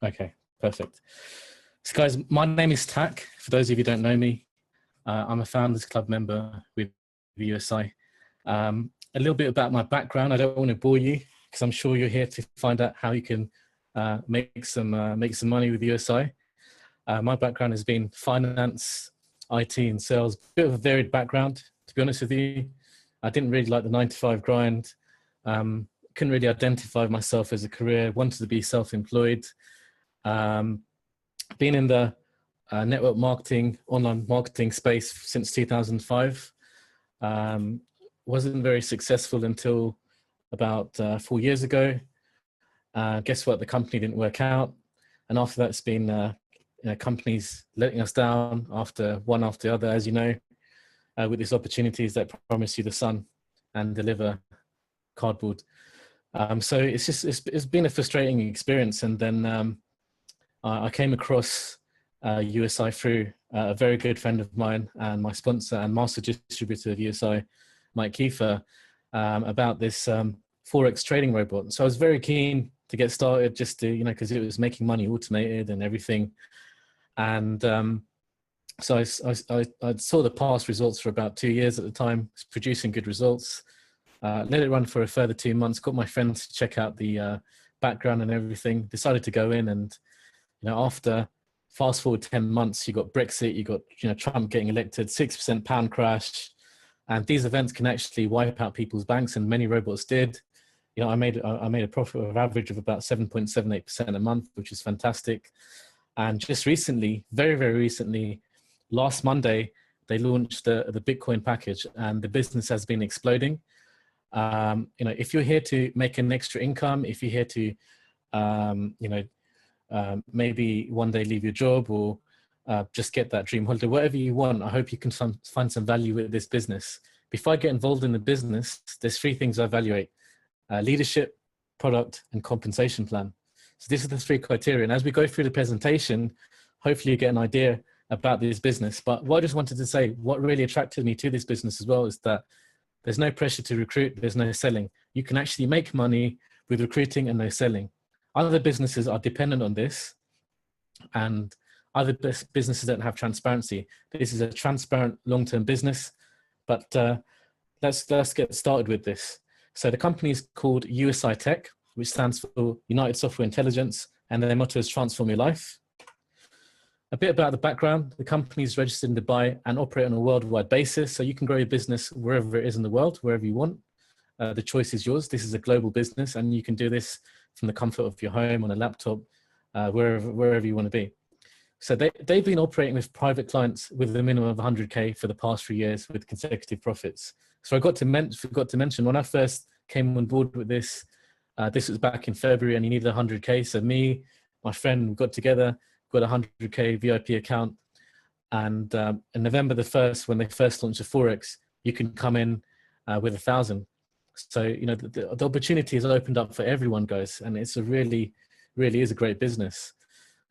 Okay, perfect. So guys, my name is Tak. For those of you who don't know me, I'm a Founders Club member with USI. A little bit about my background. I don't want to bore you because I'm sure you're here to find out how you can make some money with USI. My background has been finance, IT and sales, a bit of a varied background, to be honest with you. I didn't really like the 9-to-5 grind. Couldn't really identify myself as a career, wanted to be self-employed. Been in the network marketing, online marketing space since 2005. Wasn't very successful until about 4 years ago. Guess what? The company didn't work out. And after that, it's been companies letting us down one after the other, as you know, with these opportunities that promise you the sun and deliver cardboard. So it's been a frustrating experience. And then I came across USI through a very good friend of mine and my sponsor and master distributor of USI, Mike Kiefer, about this Forex trading robot. So I was very keen to get started just to, because it was making money automated and everything. And so I saw the past results for about 2 years at the time, producing good results. Let it run for a further 2 months, got my friends to check out the background and everything, decided to go in. And after fast forward 10 months, you got Brexit, you got Trump getting elected, 6% pound crash, and these events can actually wipe out people's banks, and many robots did. I made a profit of average of about 7.78% a month, which is fantastic. And just recently, very, very recently, last Monday, they launched the Bitcoin package, and the business has been exploding. If you're here to make an extra income, if you're here to, maybe one day leave your job or just get that dream holiday, whatever you want, I hope you can find some value with this business. Before I get involved in the business, there's 3 things I evaluate: leadership, product, and compensation plan. So these are the 3 criteria. And as we go through the presentation, hopefully you get an idea about this business. But what I just wanted to say, what really attracted me to this business as well is that there's no pressure to recruit, there's no selling. You can actually make money with recruiting and no selling. Other businesses are dependent on this, and other businesses don't have transparency. This is a transparent long-term business, but let's get started with this. So the company is called usi-tech, which stands for United Software Intelligence, and their motto is transform your life. A bit about the background: the company is registered in Dubai and operate on a worldwide basis, so you can grow your business wherever it is in the world, wherever you want. The choice is yours. This is a global business, and you can do this from the comfort of your home, on a laptop, wherever you want to be. So they've been operating with private clients with a minimum of 100K for the past 3 years with consecutive profits. So I forgot to mention, when I first came on board with this, this was back in February, and you needed 100K. So me, my friend, we got together, got a 100K VIP account. And in November the 1st, when they first launched the Forex, you can come in with 1,000. So, the opportunity has opened up for everyone, guys, and it's really is a great business.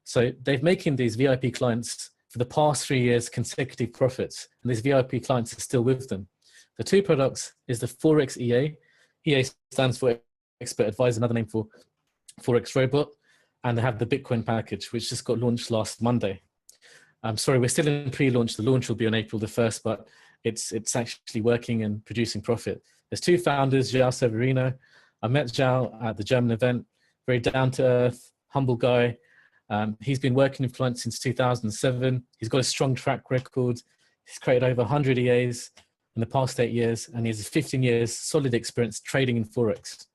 So they've making these VIP clients for the past 3 years consecutive profits, and these VIP clients are still with them. The 2 products is the Forex EA. EA stands for Expert Advisor, another name for Forex Robot, and they have the Bitcoin package, which just got launched last Monday. I'm sorry, we're still in pre-launch. The launch will be on April the 1st, but it's actually working and producing profit. There's 2 founders, João Severino. I met João at the German event, very down-to-earth, humble guy. He's been working with clients since 2007. He's got a strong track record. He's created over 100 EAs in the past 8 years, and he has 15 years solid experience trading in Forex.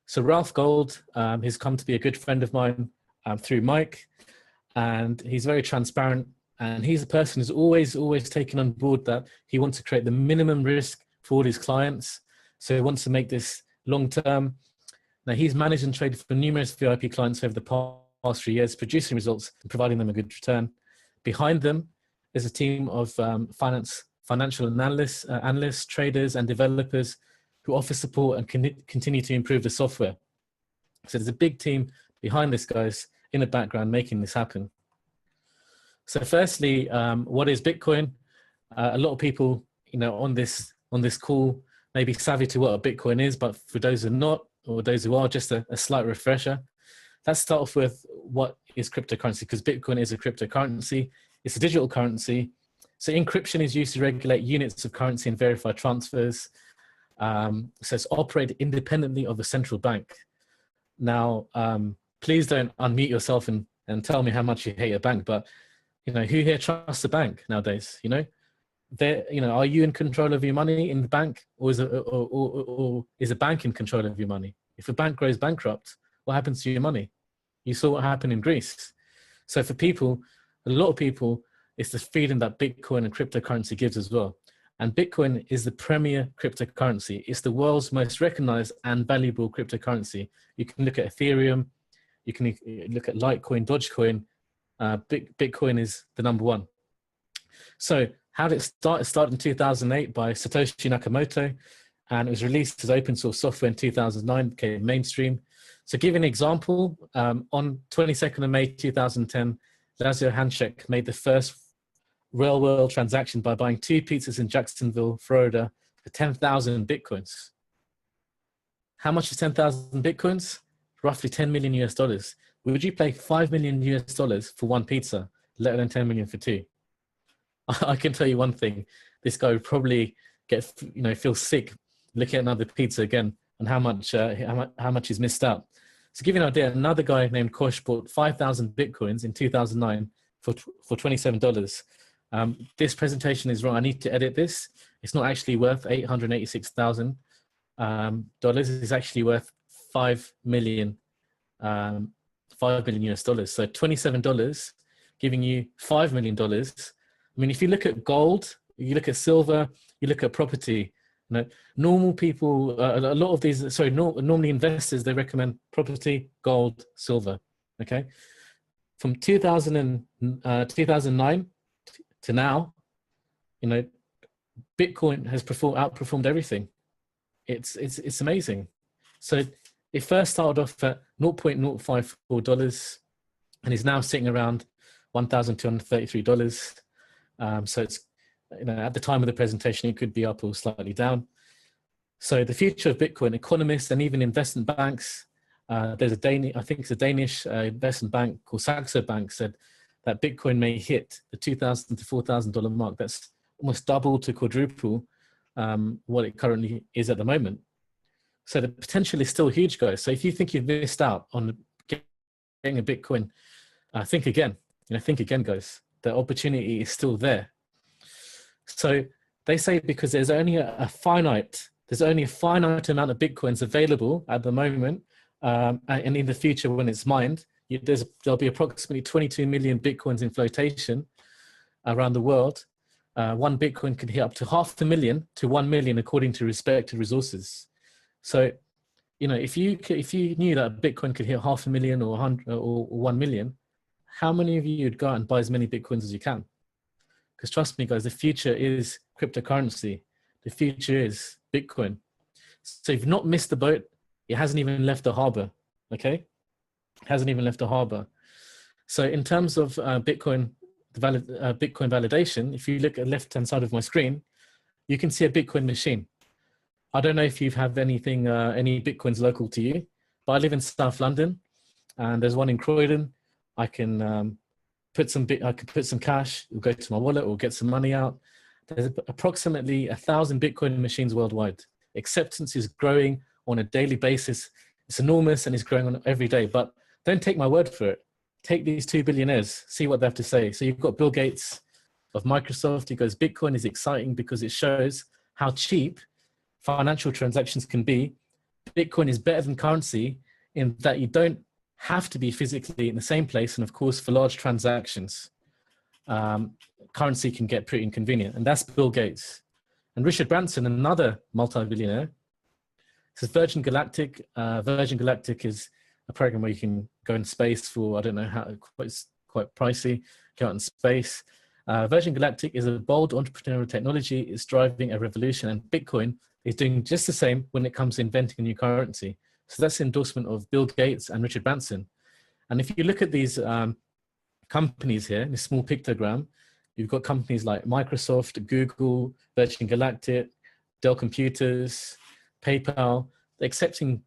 So Ralph Gold has come to be a good friend of mine through Mike, and he's very transparent, and he's a person who's always taken on board that he wants to create the minimum risk for all his clients. So he wants to make this long term. Now he's managed and traded for numerous VIP clients over the past 3 years, producing results and providing them a good return. Behind them is a team of financial analysts, traders, and developers who offer support and continue to improve the software. So there's a big team behind this, guys, in the background making this happen. So firstly, what is Bitcoin? A lot of people, on this call may be savvy to what a Bitcoin is, but for those who are not, or those who are, just a slight refresher. let's start off with what is cryptocurrency, because Bitcoin is a cryptocurrency. It's a digital currency. So encryption is used to regulate units of currency and verify transfers. So it's operated independently of a central bank. Now, please don't unmute yourself and tell me how much you hate a bank, but who here trusts a bank nowadays? Are you in control of your money in the bank, or is a bank in control of your money? If a bank goes bankrupt, what happens to your money? You saw what happened in Greece. So for people, a lot of people, it's the freedom that Bitcoin and cryptocurrency gives as well. And Bitcoin is the premier cryptocurrency. It's the world's most recognized and valuable cryptocurrency. You can look at Ethereum, you can look at Litecoin, Dogecoin. Bitcoin is the number one. So how did it start? It started in 2008 by Satoshi Nakamoto, and it was released as open source software in 2009, became mainstream. So give an example, on 22nd of May 2010, Lazio Hanschek made the first real world transaction by buying 2 pizzas in Jacksonville, Florida for 10,000 Bitcoins. How much is 10,000 Bitcoins? Roughly $10 million US. Would you pay $5 million US for 1 pizza, let alone 10 million for 2? I can tell you one thing, this guy would probably feel sick looking at another pizza again, and how much he's missed out. To give you an idea, another guy named Kosh bought 5,000 Bitcoins in 2009 for $27. This presentation is wrong. I need to edit this. It's not actually worth $886,000. It's actually worth $5 million US. So $27 giving you $5 million. I mean, if you look at gold, you look at silver, you look at property, normal people, a lot of these, normally investors, they recommend property, gold, silver, okay? From 2009 to now, Bitcoin has outperformed everything. It's amazing. So it first started off at $0.054 and is now sitting around $1,233. So it's, at the time of the presentation, it could be up or slightly down. So the future of Bitcoin, economists and even investment banks, there's a Danish investment bank called Saxo Bank said that Bitcoin may hit the $2,000 to $4,000 mark. That's almost double to quadruple what it currently is at the moment. So the potential is still huge, guys. So if you think you've missed out on getting a Bitcoin, think again. Think again, guys. The opportunity is still there. So they say because there's only a finite amount of Bitcoins available at the moment, and in the future when it's mined, there'll be approximately 22 million Bitcoins in flotation around the world. 1 Bitcoin can hit up to 500,000 to 1 million according to respective resources. So, if you knew that Bitcoin could hit 500,000 or 100 or 1 million, how many of you would go out and buy as many Bitcoins as you can? Because trust me, guys, the future is cryptocurrency. The future is Bitcoin. So if you've not missed the boat, it hasn't even left the harbor, okay? It hasn't even left the harbor. So in terms of Bitcoin validation, if you look at the left-hand side of my screen, you can see a Bitcoin machine. I don't know if you have any Bitcoins local to you, but I live in South London, and there's one in Croydon. I can put some cash, go to my wallet or get some money out. There's approximately 1,000 Bitcoin machines worldwide. Acceptance is growing on a daily basis. It's enormous and it's growing on every day, but don't take my word for it. Take these 2 billionaires, see what they have to say. So you've got Bill Gates of Microsoft. He goes, Bitcoin is exciting because it shows how cheap financial transactions can be. Bitcoin is better than currency in that you don't have to be physically in the same place. And of course, for large transactions, currency can get pretty inconvenient. And that's Bill Gates. And Richard Branson, another multi-billionaire, says Virgin Galactic. Virgin Galactic is a program where you can go in space for, I don't know how, it's quite pricey, go out in space. Virgin Galactic is a bold entrepreneurial technology. It's driving a revolution, and Bitcoin is doing just the same when it comes to inventing a new currency. So that's the endorsement of Bill Gates and Richard Branson. And if you look at these companies here in this small pictogram, you've got companies like Microsoft, Google, Virgin Galactic, Dell Computers, PayPal, accepting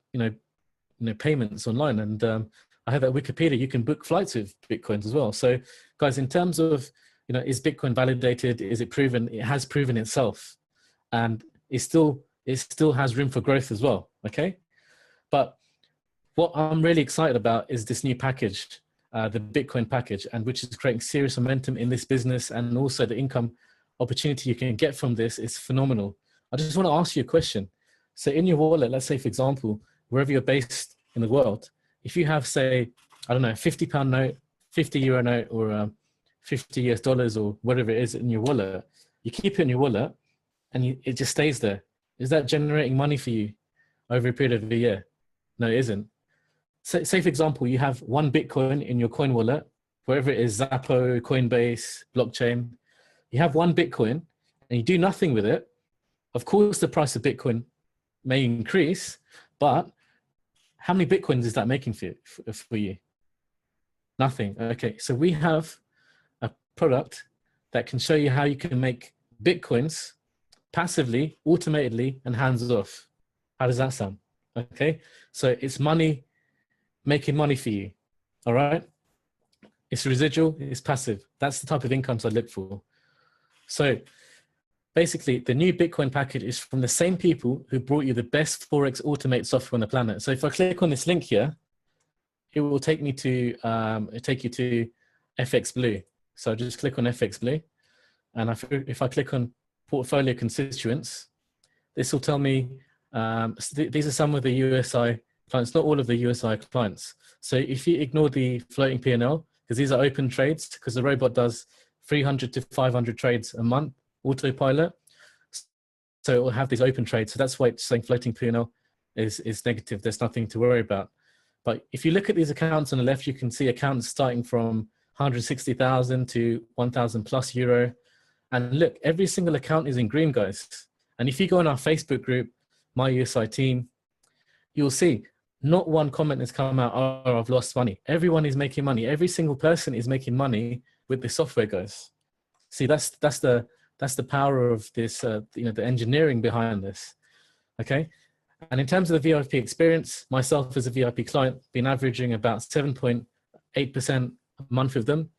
payments online. And I heard that Wikipedia, you can book flights with Bitcoins as well. So guys, in terms of, is Bitcoin validated? Is it proven? It has proven itself, and it still has room for growth as well. Okay. But what I'm really excited about is this new package, the Bitcoin package, and which is creating serious momentum in this business, and also the income opportunity you can get from this is phenomenal. I just want to ask you a question. So in your wallet, let's say, for example, wherever you're based in the world, if you have, say, I don't know, a £50 note, €50 note, or $50 US or whatever it is in your wallet, you keep it in your wallet and it just stays there. Is that generating money for you over a period of a year? No, it isn't. So, say, for example, you have one Bitcoin in your coin wallet, wherever it is, Zappo, Coinbase, blockchain. You have one Bitcoin and you do nothing with it. Of course, the price of Bitcoin may increase, but how many Bitcoins is that making for you? Nothing. Okay, so we have a product that can show you how you can make Bitcoins passively, automatedly, and hands off. How does that sound? Okay, so it's money, making money for you. All right, it's residual, it's passive. That's the type of incomes I look for. So basically, the new Bitcoin package is from the same people who brought you the best Forex Automate software on the planet. So if I click on this link here, it will take me to take you to FX Blue. So just click on FX Blue, and if I click on Portfolio Constituents, this will tell me these are some of the USI clients, not all of the USI clients. So if you ignore the floating P&L, because these are open trades, because the robot does 300 to 500 trades a month, autopilot. So it will have these open trades. So that's why it's saying floating P&L is negative. There's nothing to worry about. But if you look at these accounts on the left, you can see accounts starting from 160,000 to 1,000 plus euro. And look, every single account is in green, guys. And if you go on our Facebook group, My USI Team, you'll see not one comment has come out, oh, I've lost money. Everyone is making money. Every single person is making money with the software, guys. See, that's the power of this, the engineering behind this. Okay. And in terms of the VIP experience, myself as a VIP client, been averaging about 7.8% a month with them.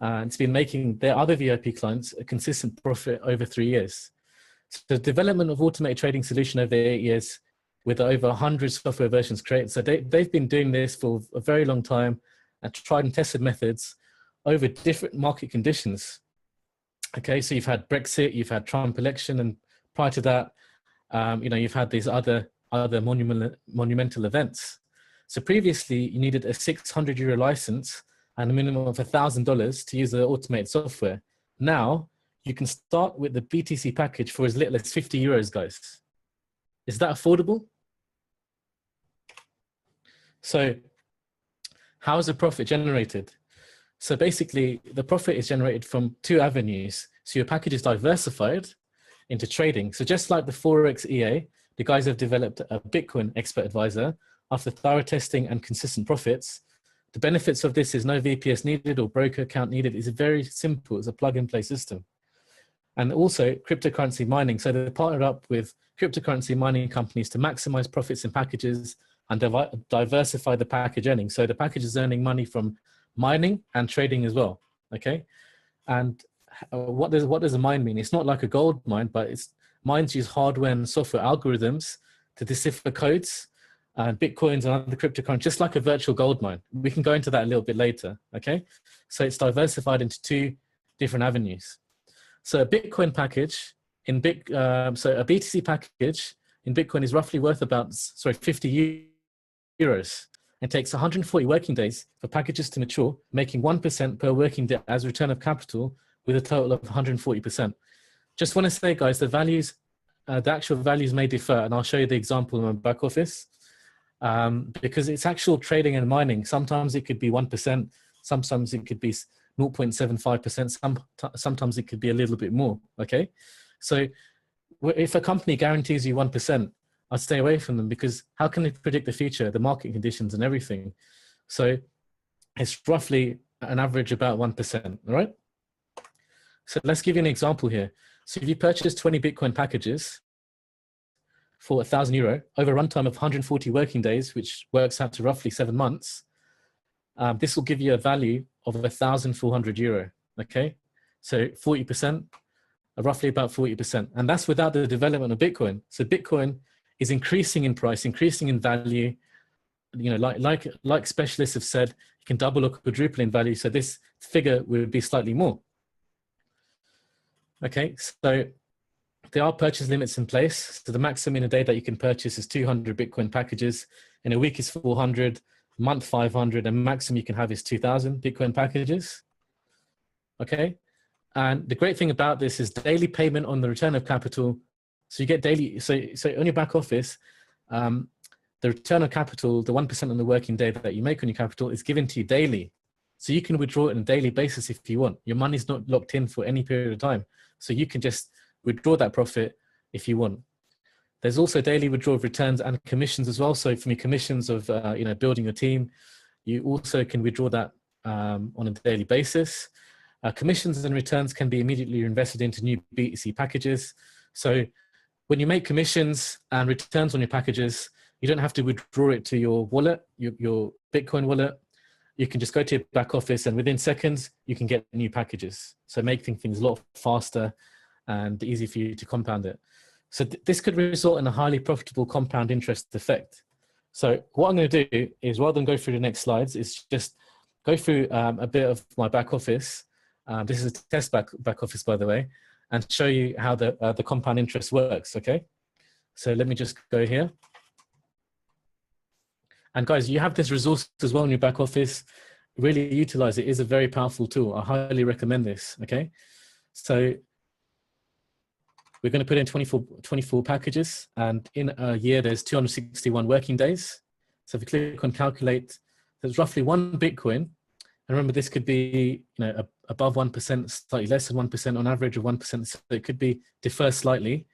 It's been making their other VIP clients a consistent profit over 3 years. So the development of automated trading solution over 8 years with over 100 software versions created. So they've been doing this for a very long time and tried and tested methods over different market conditions. Okay, so you've had Brexit, you've had Trump election, and prior to that, you've had these other monumental events. So previously, you needed a €600 license and a minimum of $1,000 to use the automated software. Now, you can start with the BTC package for as little as €50, guys. Is that affordable? So how is the profit generated? So basically, the profit is generated from 2 avenues. So your package is diversified into trading. So just like the Forex EA, the guys have developed a Bitcoin expert advisor after thorough testing and consistent profits. The benefits of this is no VPS needed or broker account needed. It's very simple. It's a plug-and-play system. And also cryptocurrency mining. So they partnered up with cryptocurrency mining companies to maximize profits in packages and diversify the package earnings. So the package is earning money from mining and trading as well. Okay. And what does a mine mean? It's not like a gold mine, but mines use hardware and software algorithms to decipher codes and Bitcoins and other cryptocurrencies, just like a virtual gold mine. We can go into that a little bit later. Okay. So it's diversified into 2 different avenues. So a Bitcoin package so a BTC package in Bitcoin is roughly worth about, €50. It takes 140 working days for packages to mature, making 1% per working day as return of capital with a total of 140%. Just want to say, guys, the values, the actual values may differ, and I'll show you the example in my back office, because it's actual trading and mining. Sometimes it could be 1%, sometimes it could be 0.75%, sometimes it could be a little bit more, okay? So if a company guarantees you 1%, I'd stay away from them, because how can they predict the future, the market conditions and everything? So it's roughly an average about 1%, all right? So let's give you an example here. So if you purchase 20 Bitcoin packages for €1,000 over a runtime of 140 working days, which works out to roughly 7 months, this will give you a value of €1,400. Okay, so 40%, roughly about 40%, and that's without the development of Bitcoin. So Bitcoin is increasing in price, increasing in value. You know, like specialists have said, it can double or quadruple in value. So this figure would be slightly more. Okay, so there are purchase limits in place. So the maximum in a day that you can purchase is 200 Bitcoin packages. In a week is 400, month 500, and maximum you can have is 2,000 Bitcoin packages. Okay, and the great thing about this is daily payment on the return of capital. So you get daily. So on your back office, the return of capital, the 1% on the working day that you make on your capital, is given to you daily. So you can withdraw it on a daily basis if you want. Your money's not locked in for any period of time. So you can just withdraw that profit if you want. There's also daily withdrawal of returns and commissions as well. So from your commissions of you know, building your team, you also can withdraw that on a daily basis. Commissions and returns can be immediately invested into new BTC packages. So when you make commissions and returns on your packages, you don't have to withdraw it to your wallet, your Bitcoin wallet. You can just go to your back office, and within seconds, you can get new packages. So making things a lot faster and easy for you to compound it. So this could result in a highly profitable compound interest effect. So what I'm going to do is, rather than go through the next slides, is just go through a bit of my back office. This is a test back office, by the way, and show you how the compound interest works. Okay, so let me just go here. And guys, you have this resource as well in your back office. Really utilize it. It is a very powerful tool. I highly recommend this. Okay, so we're going to put in 24 packages, and in a year there's 261 working days. So if you click on calculate, there's roughly 1 Bitcoin. And remember, this could be, you know, above 1%, slightly less than 1%, on average of 1%. So it could be differ slightly.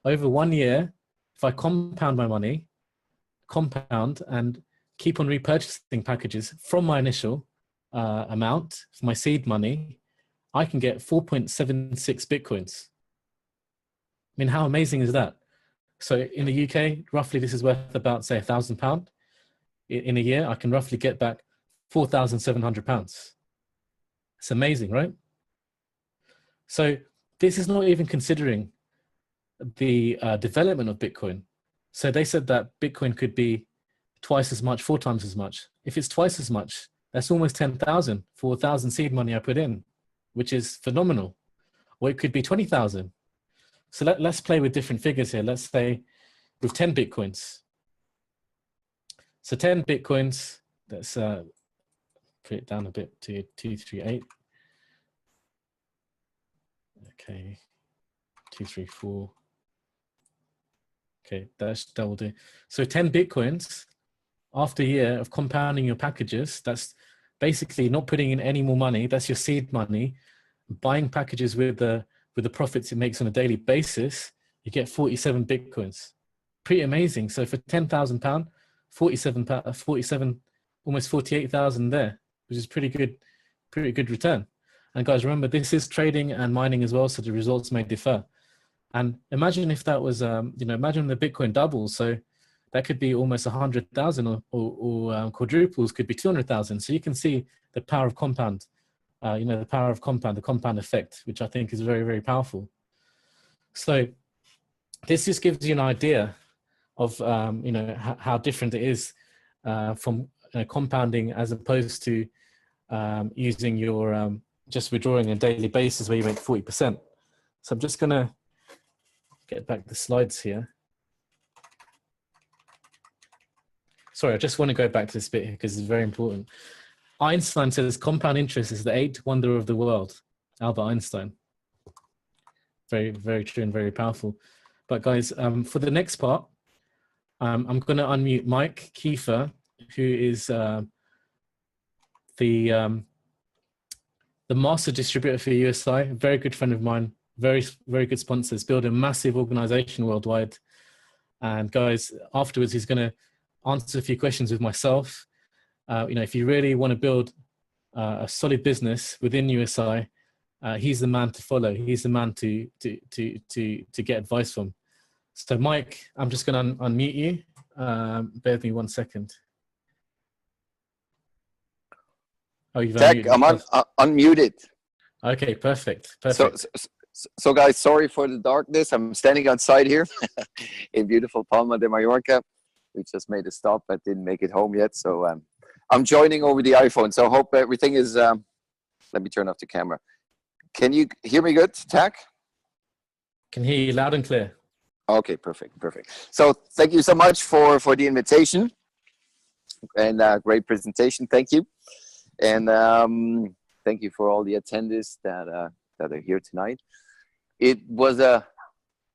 Over 1 year, if I compound my money, compound and keep on repurchasing packages from my initial amount, for my seed money, I can get 4.76 Bitcoins. I mean, how amazing is that? So in the UK, roughly this is worth about, say, £1,000. In a year, I can roughly get back £4,700. It's amazing, right? So this is not even considering the development of Bitcoin. So they said that Bitcoin could be twice as much, 4 times as much. If it's twice as much, that's almost 10,000 for 1,000 seed money I put in, which is phenomenal. Or it could be 20,000. So let's play with different figures here. Let's say with 10 Bitcoins. So 10 Bitcoins, let's put it down a bit to 238. Okay, 234. Okay, that will do. So 10 Bitcoins after a year of compounding your packages, that's basically not putting in any more money. That's your seed money. Buying packages with the profits it makes on a daily basis, you get 47 Bitcoins. Pretty amazing. So for £10,000, 47, almost 48,000 there, which is pretty good return. And guys, remember, this is trading and mining as well, so the results may differ. And imagine if that was, you know, imagine the Bitcoin doubles. So that could be almost 100,000, or quadruples, could be 200,000. So you can see the power of compound, you know, the power of compound, the compound effect, which I think is very, very powerful. So this just gives you an idea of, you know, how different it is from compounding as opposed to using your, just withdrawing on a daily basis where you make 40%. So I'm just going to get back the slides here. Sorry, I just want to go back to this bit here because it's very important. Einstein says compound interest is the 8th wonder of the world. Albert Einstein. Very, very true and very powerful. But guys, for the next part, I'm going to unmute Mike Kiefer, who is the master distributor for USI, a very good friend of mine, very, very good sponsors, build a massive organization worldwide. And guys, afterwards, he's going to answer a few questions with myself. You know, if you really want to build a solid business within USI, he's the man to follow. He's the man to get advice from. So Mike, I'm just going to unmute you. Bear with me 1 second. Oh, you've Tech, unmuted I'm yourself. unmuted. Okay, perfect, So, perfect. so guys, sorry for the darkness. I'm standing outside here in beautiful Palma de Mallorca. We just made a stop, but didn't make it home yet. So I'm joining over the iPhone. So I hope everything is. Let me turn off the camera. Can you hear me good, Tech? Can hear you loud and clear. Okay, perfect, perfect. So thank you so much for the invitation and great presentation. Thank you, and thank you for all the attendees that are here tonight. It was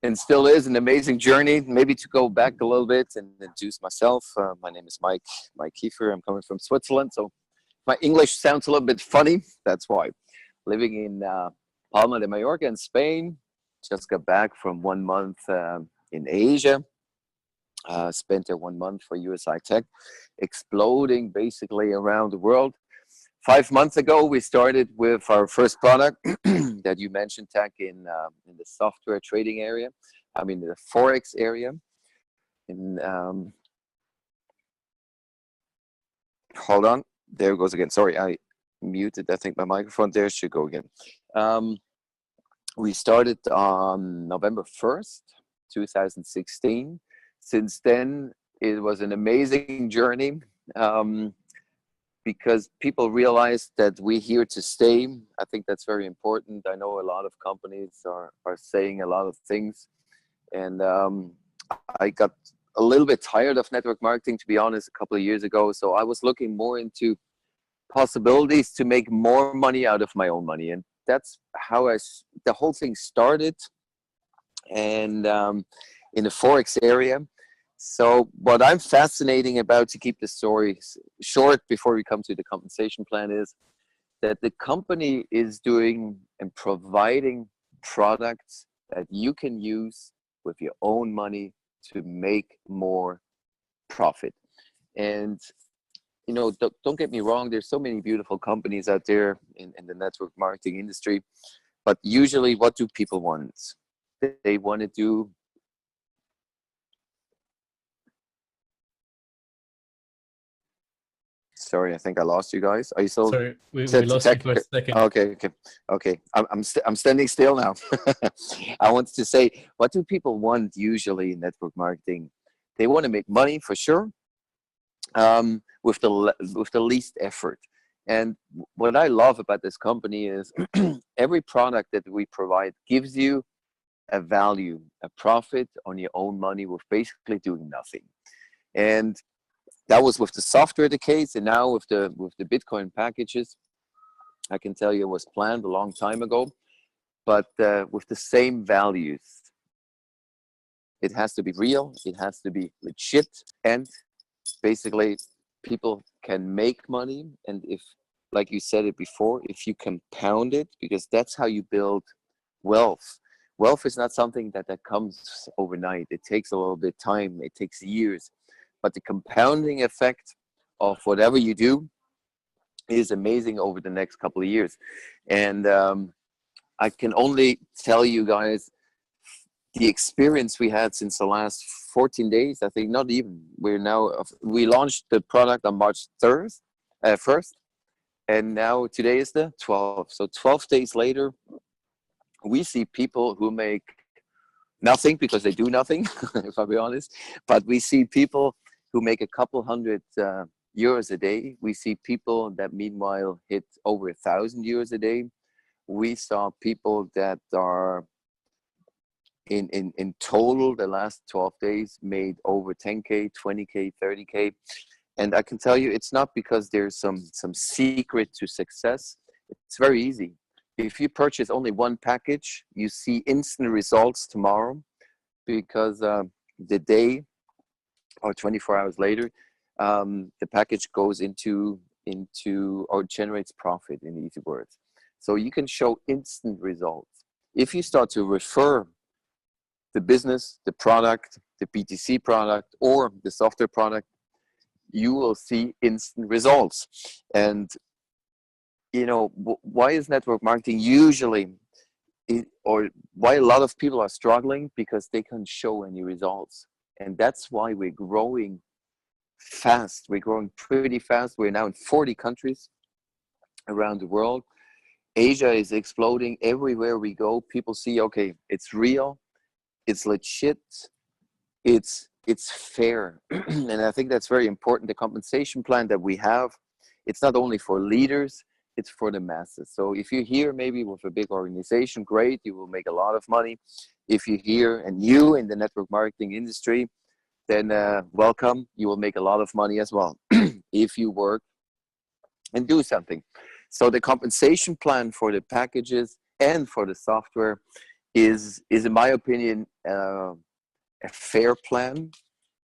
and still is an amazing journey. Maybe to go back a little bit and introduce myself. My name is Mike Kiefer. I'm coming from Switzerland, so my English sounds a little bit funny. That's why. Living in Palma de Mallorca in Spain. Just got back from 1 month in Asia. Spent there 1 month for usi-tech, exploding basically around the world. 5 months ago, we started with our first product that you mentioned, Tech, in the software trading area. I mean, the Forex area. In, hold on, there it goes again. Sorry, I muted, I think, my microphone. There should go again. We started on November 1st, 2016. Since then, it was an amazing journey. Because people realize that we're here to stay. I think that's very important. I know a lot of companies are saying a lot of things. And I got a little bit tired of network marketing, to be honest, a couple of years ago. So I was looking more into possibilities to make more money out of my own money. And that's how the whole thing started. And in the Forex area. So what I'm fascinating about, to keep the story short before we come to the compensation plan, is that the company is doing and providing products that you can use with your own money to make more profit. And, you know, don't get me wrong, there's so many beautiful companies out there in the network marketing industry, but usually what do people want? They want to do Sorry, I think I lost you guys. Are you still? Sorry, we To lost you tech? for a second. Okay. I'm standing still now. I wanted to say, what do people want usually in network marketing? They want to make money for sure, with the least effort. And what I love about this company is every product that we provide gives you a value, a profit on your own money with basically doing nothing. And that was with the software the case, and now with the Bitcoin packages, I can tell you it was planned a long time ago, but with the same values. It has to be real, it has to be legit, and basically people can make money. And if, like you said it before, if you compound it, because that's how you build wealth. Wealth is not something that comes overnight. It takes a little bit of time, it takes years. But the compounding effect of whatever you do is amazing over the next couple of years. And I can only tell you guys the experience we had since the last 14 days. I think not even. We launched the product on March 1st, and now today is the 12th. So 12 days later, we see people who make nothing because they do nothing, if I'll be honest. But we see people who make a couple hundred euros a day. We see people that meanwhile hit over 1,000 euros a day. We saw people that are in total the last 12 days made over 10K, 20K, 30K. And I can tell you, it's not because there's some secret to success. It's very easy. If you purchase only one package, you see instant results tomorrow, because the day or 24 hours later, the package goes into or generates profit, in easy words. So you can show instant results. If you start to refer the business, the product, the BTC product, or the software product, you will see instant results. And you know, why is network marketing usually, or why a lot of people are struggling? Because they can't show any results. And that's why we're growing fast. We're growing pretty fast. We're now in 40 countries. around the world. Asia is exploding everywhere we go. People see, okay, it's real, it's legit, it's fair. And I think that's very important. The compensation plan that we have, it's not only for leaders, it's for the masses. So if you're here maybe with a big organization, great, you will make a lot of money. If you're here and you in the network marketing industry, then welcome, you will make a lot of money as well if you work and do something. So the compensation plan for the packages and for the software is in my opinion, a fair plan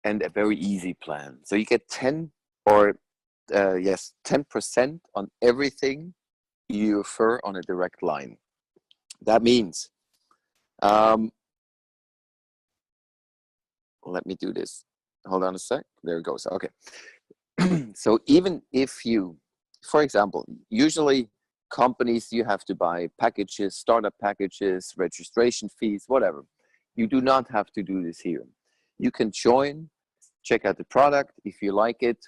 and a very easy plan. So you get 10% on everything you refer on a direct line. That means, let me do this. Hold on a sec. There it goes. Okay. So even if you, for example, usually companies, you have to buy packages, startup packages, registration fees, whatever. You do not have to do this here. You can join, check out the product. If you like it,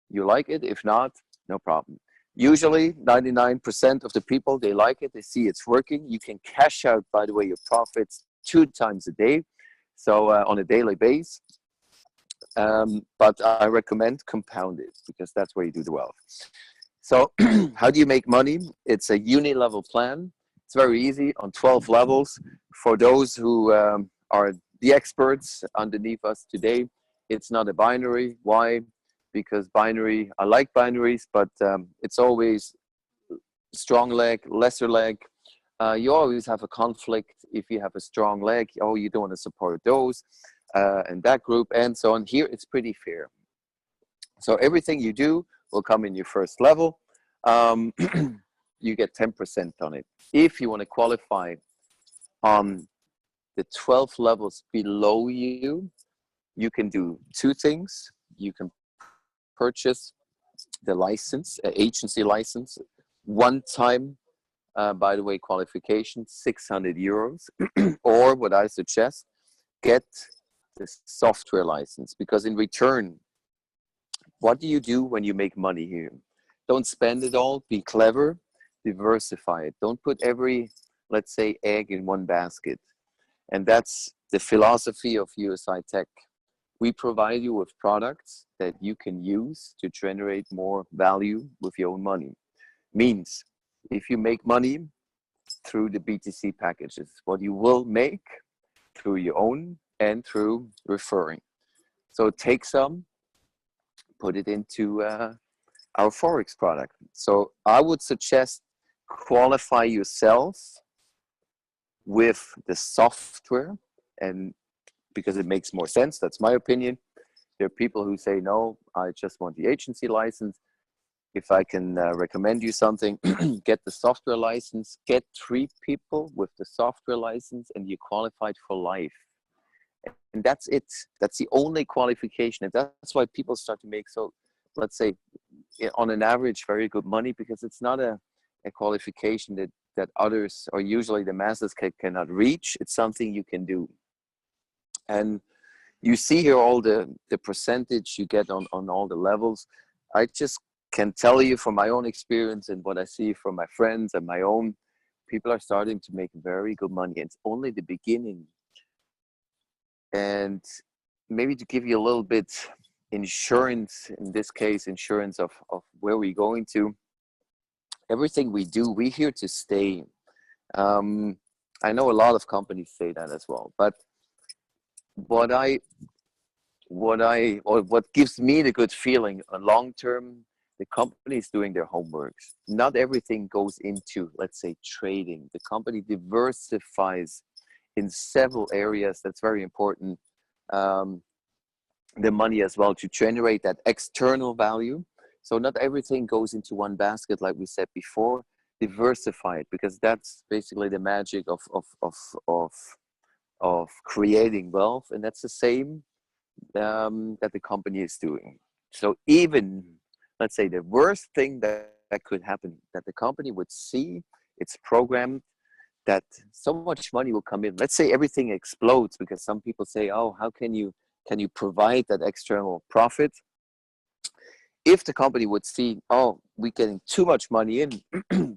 you like it. If not, no problem. Usually 99% of the people, they like it. They see it's working. You can cash out, by the way, your profits 2 times a day. So on a daily basis. But I recommend compound it because that's where you do the wealth. So how do you make money? It's a uni-level plan. It's very easy on 12 levels. For those who are the experts underneath us today, it's not a binary. Why? Because binary, I like binaries, but it's always strong leg, lesser leg. You always have a conflict if you have a strong leg. Oh, you don't want to support those and that group and so on. Here, it's pretty fair. So everything you do will come in your first level. You get 10% on it. If you want to qualify on the 12 levels below you, you can do 2 things. You can purchase the license, agency license, one time, by the way, qualification, 600 euros. Or what I suggest, get the software license, because in return, what do you do when you make money here? Don't spend it all, be clever, diversify it. Don't put every, let's say, egg in one basket. And that's the philosophy of usi-tech. We provide you with products that you can use to generate more value with your own money. Means, if you make money through the BTC packages, what you will make through your own and through referring. So take some, put it into our Forex product. So I would suggest qualify yourself with the software, and because it makes more sense, that's my opinion. There are people who say, no, I just want the agency license. If I can recommend you something, get the software license, get 3 people with the software license, and you're qualified for life. And that's it. That's the only qualification. And that's why people start to make, so let's say, on an average, very good money, because it's not a qualification that others, or usually the masses, cannot reach. It's something you can do. And you see here all the percentage you get on all the levels. I just can tell you from my own experience and what I see from my friends and my own, people are starting to make very good money. It's only the beginning. And maybe to give you a little bit insurance, in this case, insurance of where we're going to, everything we do, we're here to stay. I know a lot of companies say that as well, but what gives me the good feeling on long term, the company is doing their homeworks. Not everything goes into, let's say, trading. The company diversifies in several areas. That's very important. The money as well to generate that external value. So not everything goes into one basket, like we said before. Diversify it, because that's basically the magic of creating wealth, and that's the same that the company is doing. So even, let's say, the worst thing that could happen, that the company would see, it's programmed that so much money will come in. Let's say everything explodes, because some people say, oh, how can you provide that external profit? if the company would see, oh, we're getting too much money in,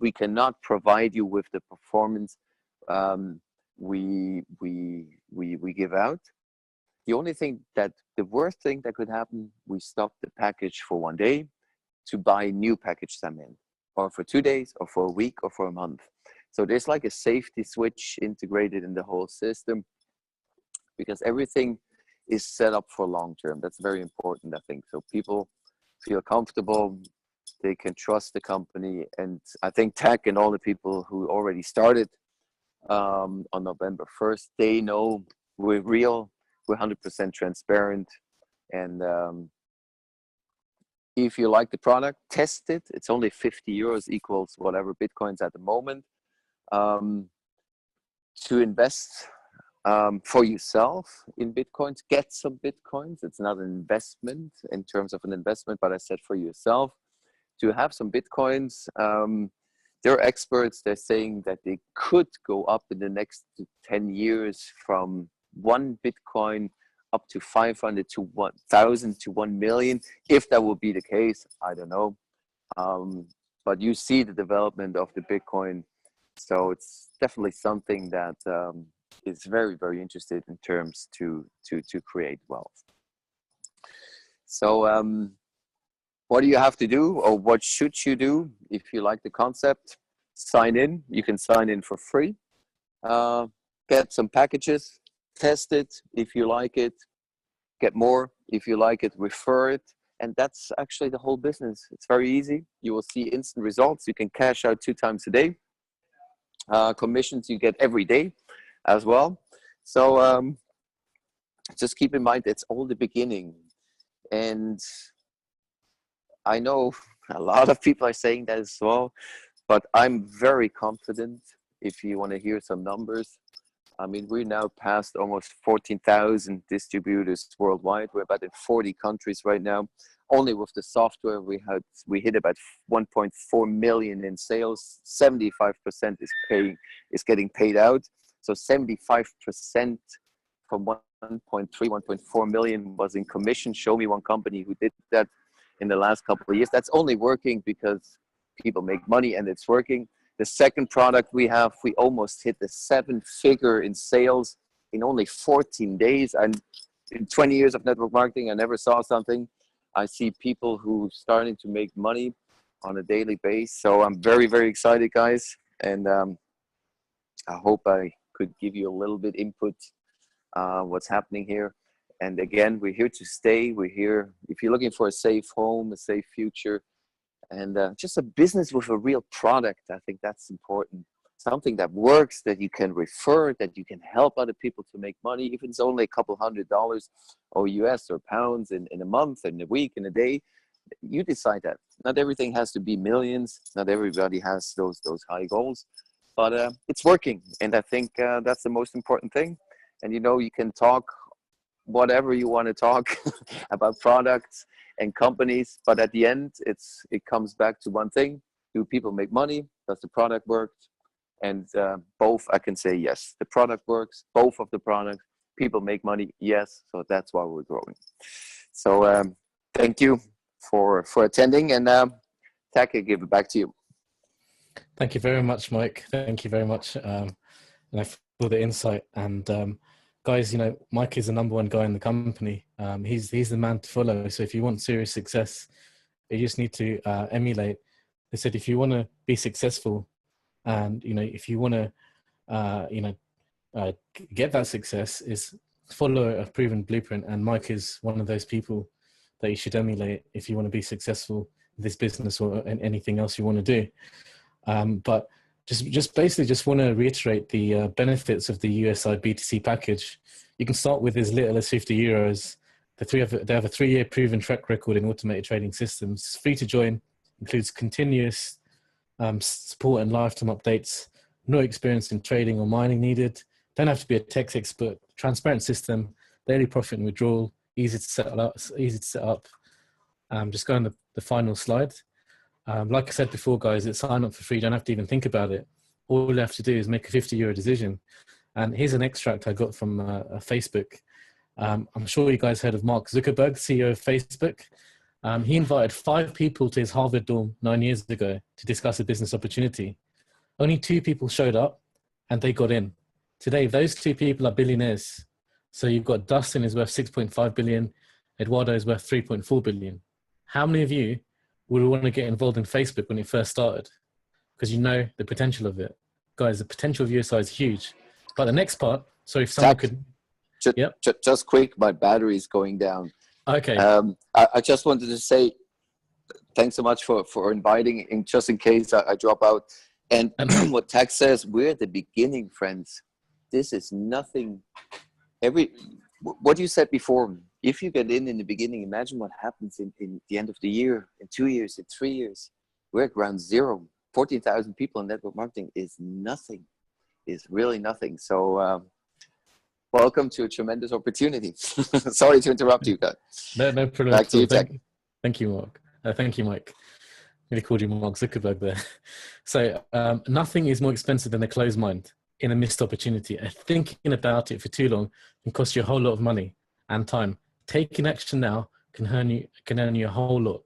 we cannot provide you with the performance we give out. The only thing that, the worst thing that could happen, we stop the package for 1 day to buy new package them in, or for 2 days, or for a week, or for a month. So there's like a safety switch integrated in the whole system, because everything is set up for long term. That's very important, I think. So people feel comfortable, they can trust the company. And I think Tech and all the people who already started on November 1st, they know we're real, we're 100% transparent. And if you like the product, test it. It's only 50 euros equals whatever Bitcoins at the moment. To invest for yourself in Bitcoins, get some Bitcoins. It's not an investment in terms of an investment, but I said for yourself to have some Bitcoins. There are experts, they're saying that they could go up in the next 10 years from 1 Bitcoin up to 500 to 1,000 to 1 million. If that would be the case, I don't know. But you see the development of the Bitcoin. So it's definitely something that is very, very interested in terms to create wealth. So what do you have to do, or what should you do if you like the concept? Sign in. You can sign in for free. Get some packages, test it. If you like it, get more. If you like it, refer it. And that's actually the whole business. It's very easy. You will see instant results. You can cash out 2 times a day. Commissions you get every day as well. So just keep in mind, it's all the beginning. And I know a lot of people are saying that as well, but I'm very confident. If you want to hear some numbers, I mean, we're now past almost 14,000 distributors worldwide. We're about in 40 countries right now. Only with the software, we hit about 1.4 million in sales. 75% is getting paid out. So 75% from 1.3, 1.4 million was in commission. Show me one company who did that in the last couple of years. That's only working because people make money and it's working. The second product we have, we almost hit the 7-figure in sales in only 14 days. And in 20 years of network marketing, I never saw something. I see people who starting to make money on a daily basis. So I'm very, very excited, guys. And I hope I could give you a little bit input what's happening here. And again, we're here to stay. We're here if you're looking for a safe home, a safe future, and just a business with a real product. I think that's important. Something that works, that you can refer, that you can help other people to make money. If it's only a couple $100 or US or pounds in a month, in a week, in a day, you decide that. Not everything has to be millions. Not everybody has those high goals, but it's working. And I think that's the most important thing. And you know, you can talk whatever you want to talk about products and companies, but at the end, it comes back to one thing: do people make money? Does the product work? And both, I can say yes. The product works. Both of the products, people make money. Yes, so that's why we're growing. So thank you for attending, and Tech, I give it back to you. Thank you very much, Mike. Thank you very much for the insight. And guys, you know, Mike is the #1 guy in the company. He's the man to follow. So if you want serious success, you just need to emulate. They said if you want to be successful, and you know, if you want to get that success, is follow a proven blueprint. And Mike is one of those people that you should emulate if you want to be successful in this business or in anything else you want to do. But just basically want to reiterate the benefits of the USI BTC package. You can start with as little as 50 euros. They have a 3-year proven track record in automated trading systems. It's free to join, includes continuous support and lifetime updates, no experience in trading or mining needed, don't have to be a tech expert, transparent system, daily profit and withdrawal, easy to set up. Just go on the final slide. Like I said before, guys, it's sign up for free. You don't have to even think about it. All you have to do is make a 50-euro decision. And here's an extract I got from Facebook. I'm sure you guys heard of Mark Zuckerberg, CEO of Facebook. He invited 5 people to his Harvard dorm 9 years ago to discuss a business opportunity. Only 2 people showed up and they got in. Today, those 2 people are billionaires. So you've got Dustin is worth 6.5 billion. Eduardo is worth 3.4 billion. How many of you would want to get involved in Facebook when it first started? Because you know the potential of it. Guys, the potential of USI is huge. But the next part, so if someone could... Just quick, my battery is going down. Okay. I just wanted to say thanks so much for inviting, in just in case I drop out. And what Tech says, we're at the beginning, friends. This is nothing. What you said before, if you get in the beginning, imagine what happens in the end of the year, in 2 years, in 3 years. We're at ground zero. 14,000 people in network marketing is nothing, is really nothing. So welcome to a tremendous opportunity. Sorry to interrupt you, guys. No problem. Back to you, Tech. Thank you, Mark. Thank you, Mike. Really called you Mark Zuckerberg there. So nothing is more expensive than a closed mind in a missed opportunity. Thinking about it for too long can cost you a whole lot of money and time. Taking action now can earn you a whole lot.